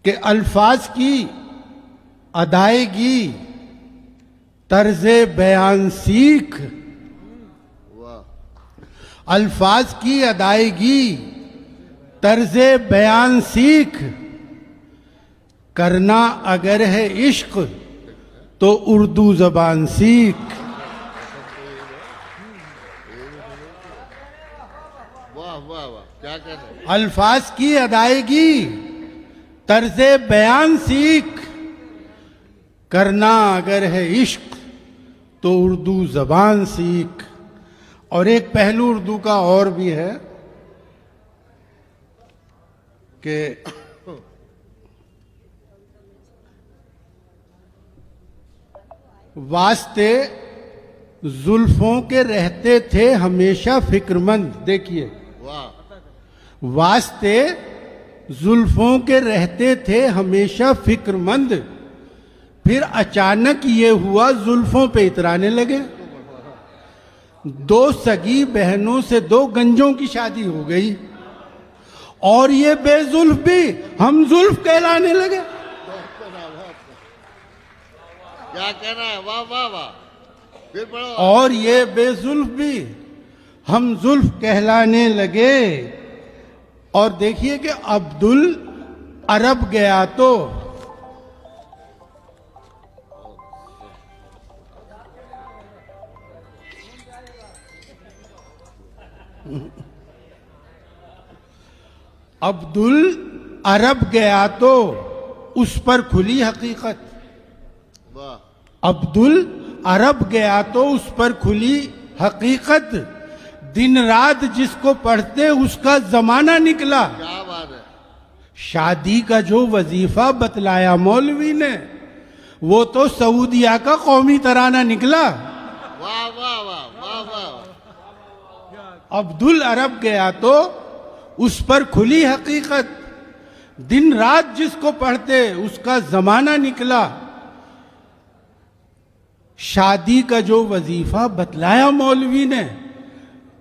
कि अल्फाज की अदायगी तर्ज़े बयान सीख, अल्फाज की अदायगी तर्ज़े बयान सीख, करना अगर है इश्क तो उर्दू ज़बान सीख। वाह वाह वाह, क्या कह रहे हैं? अल्फाज की अदायगी तर्ज़े बयान सीख, करना अगर है इश्क तो उर्दू ज़बान सीख। और एक पहलू उर्दू का और भी है कि वास्ते जुल्फों के रहते थे हमेशा फिक्रमंद। देखिए, वाह वास्ते जुल्फों के रहते थे हमेशा फिक्रमंद, फिर अचानक ये हुआ जुल्फों पे इतराने लगे। दो सगी बहनों से दो गंजों की शादी हो गई और ये बेजुल्फ भी हम जुल्फ कहलाने लगे। क्या कहना है? वाह वाह वाह, फिर पढ़ो। और ये बेजुल्फ भी हम जुल्फ कहलाने लगे। और देखिए कि अब्दुल अरब गया तो अब्दुल अरब गया तो उस पर खुली हकीकत। वाह अब्दुल अरब गया तो उस पर खुली हकीकत, दिन रात जिसको पढ़ते उसका जमाना निकला। क्या बात है? शादी का जो वजीफा बतलाया मौलवी ने वो तो सऊदिया का कौमी तराना निकला। वाह वाह वाह वाह वाह, अब्दुल अरब गया तो उस पर खुली हकीकत, दिन रात जिसको पढ़ते उसका जमाना निकला। शादी का जो वजीफा बतलाया मौलवी ने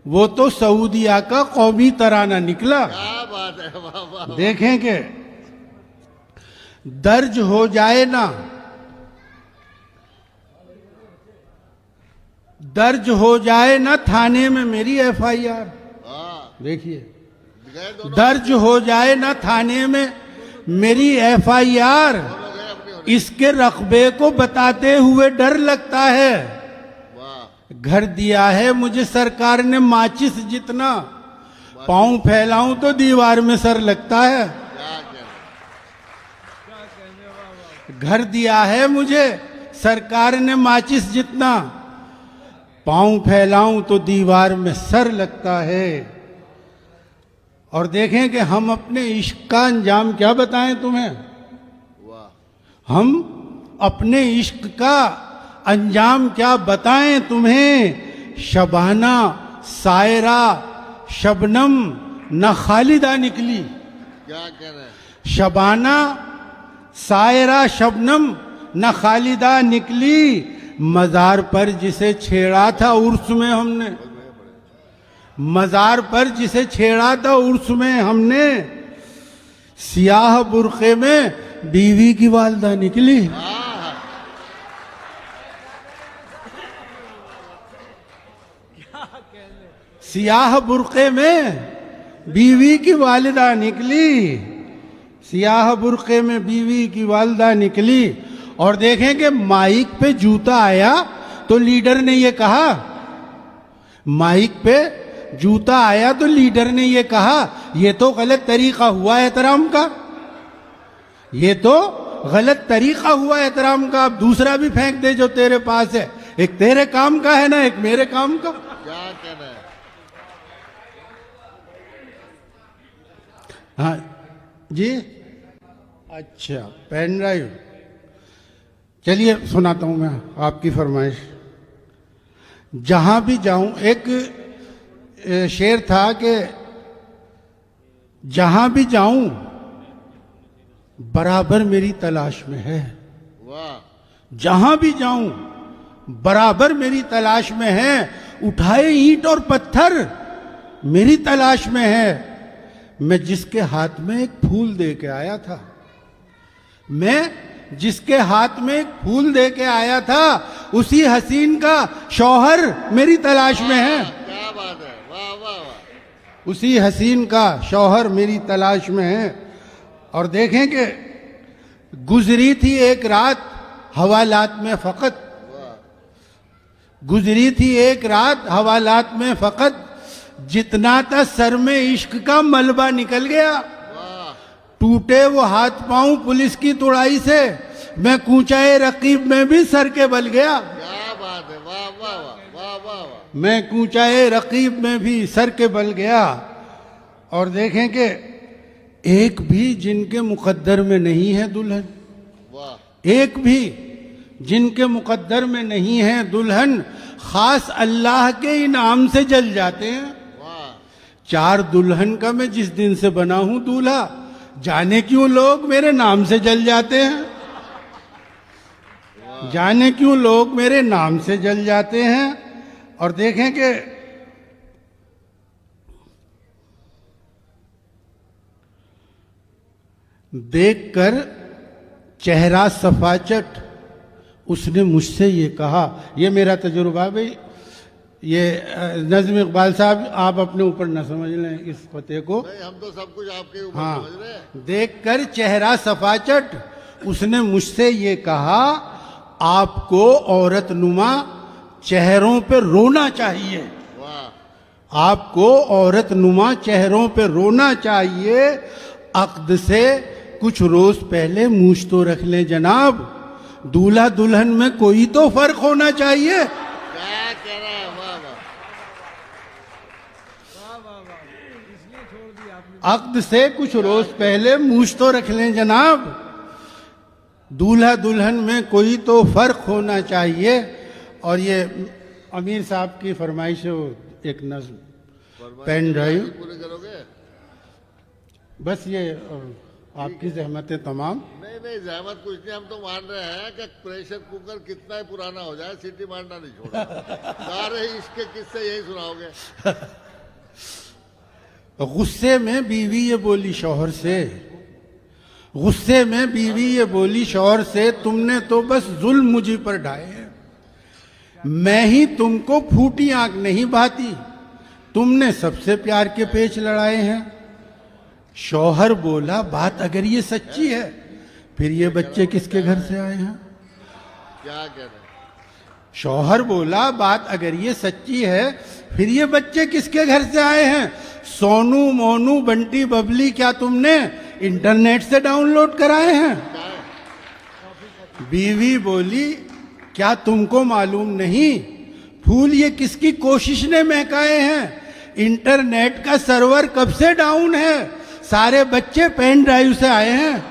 वो तो सऊदिया का कौमी तराना निकला। क्या बात है? वाह वाह, देखें कि दर्ज हो जाए ना, दर्ज हो जाए ना थाने में मेरी एफआईआर। हाँ देखिए, गए दोनों, दर्ज हो जाए ना थाने में मेरी एफआईआर, दोनों गए अपनी होने। इसके रकबे को बताते हुए डर लगता है। वाह घर दिया है मुझे सरकार ने माचिस जितना, पांव फैलाऊं तो दीवार में सर लगता है। क्या कहना? घर दिया है मुझे सरकार ने माचिस जितना, पांव फैलाऊं तो दीवार में सर लगता है। और देखें कि हम अपने इश्क का अंजाम क्या बताएं तुम्हें। वाह हम अपने इश्क का अंजाम क्या बताएं तुम्हें। शबाना सायरा शबनम न खालिदा निकली। क्या कह रहे हैं? शबाना सायरा शबनम न खालिदा निकली, मजार पर जिसे छेड़ा था उर्स में हमने, मजार पर जिसे छेड़ा था उर्स में हमने, सियाह बुरखे में बीवी की वालदा निकली। हाँ सियाह बुरखे में बीवी की वालिदा निकली, सियाह बुरखे में बीवी की वालिदा निकली। और देखें कि माइक पे जूता आया तो लीडर ने ये कहा, माइक पे जूता आया तो लीडर ने ये कहा ये तो गलत तरीका हुआ एहतराम का, ये तो गलत तरीका हुआ एहतराम का। अब दूसरा भी फेंक दे जो तेरे पास है, एक तेरे काम का है ना एक मेरे काम का। क्या कहना है? हाँ जी, अच्छा पेन ड्राइव, चलिए सुनाता हूं मैं आपकी फरमाइश। जहां भी जाऊं, एक शेर था कि जहां भी जाऊं बराबर मेरी तलाश में है। वाह जहां भी जाऊं बराबर मेरी तलाश में है, उठाए ईंट और पत्थर मेरी तलाश में है। मैं जिसके हाथ में एक फूल दे के आया था, मैं जिसके हाथ में एक फूल दे के आया था उसी हसीन का शौहर मेरी तलाश में है। क्या बात है, वाह वाह वाह। उसी हसीन का शौहर मेरी तलाश में है। और देखें कि गुजरी थी एक रात हवालात में फकत, गुजरी थी एक रात हवालात में फकत, जितना था सर में इश्क का मलबा निकल गया। वाह टूटे वो हाथ पांव पुलिस की तुड़ाई से, मैं कूचाए रकीब में भी सर के बल गया। क्या बात है, वाह वाह वाह वाह वाह वाह। मैं कूचाए रकीब में भी सर के बल गया। और देखें कि एक भी जिनके मुकद्दर में नहीं है दुल्हन, वाह एक भी जिनके मुकद्दर में नहीं है दुल्हन, खास अल्लाह के इनाम से जल जाते हैं। वाह। 4 दुल्हन का मैं जिस दिन से बना हूं दूल्हा, जाने क्यों लोग मेरे नाम से जल जाते हैं, जाने क्यों लोग मेरे नाम से जल जाते हैं। और देखें कि देखकर चेहरा सफाचट उसने मुझसे ये कहा, ये मेरा तजुर्बा भाई, ये नज़्म इकबाल साहब आप अपने ऊपर न समझ लें इस फतेह को। नहीं, हम तो सब कुछ आपके ऊपर हाँ, समझ रहे हैं। देखकर चेहरा सफाचट उसने मुझसे ये कहा, आपको औरत नुमा चेहरों पे रोना चाहिए, वाह आपको औरत नुमा चेहरों पे रोना चाहिए। अक्द से कुछ रोज पहले मूछ तो रख ले जनाब, दूल्हा दुल्हन में कोई तो फर्क होना चाहिए। क्या कह रहा है, वाह वाह। अक्द से कुछ रोज पहले मूछ तो रख लें जनाब, दूल्हा दुल्हन में कोई तो फर्क होना चाहिए। और ये अमीर साहब की फरमाइश है, वो एक नज्म पेन ड्राइव, पूरे करोगे? बस ये आपकी जहमतें तमाम। नहीं नहीं, जहमत कुछ नहीं, हम तो मान रहे हैं कि प्रेशर कुकर कितना ही पुराना हो जाए सीटी मारना नहीं छोड़ा। सारे इसके किस्से यही सुनाओगे। गुस्से में बीवी ये बोली शौहर से, गुस्से में बीवी ये बोली शौहर से, तुमने तो बस जुल्म मुझी पर ढाए हैं, मैं ही तुमको फूटी आंख नहीं भाती, तुमने सबसे प्यार के पेच लड़ाए हैं। शौहर बोला, बात अगर ये सच्ची है फिर ये बच्चे किसके घर से आए हैं। क्या कह रहे हैं? शौहर बोला, बात अगर ये सच्ची है फिर ये बच्चे किसके घर से आए हैं। सोनू मोनू बंटी बबली क्या तुमने इंटरनेट से डाउनलोड कराए हैं। बीवी बोली, क्या तुमको मालूम नहीं फूल ये किसकी कोशिश ने महकाए हैं, इंटरनेट का सर्वर कब से डाउन है, सारे बच्चे पेन ड्राइव से आए हैं।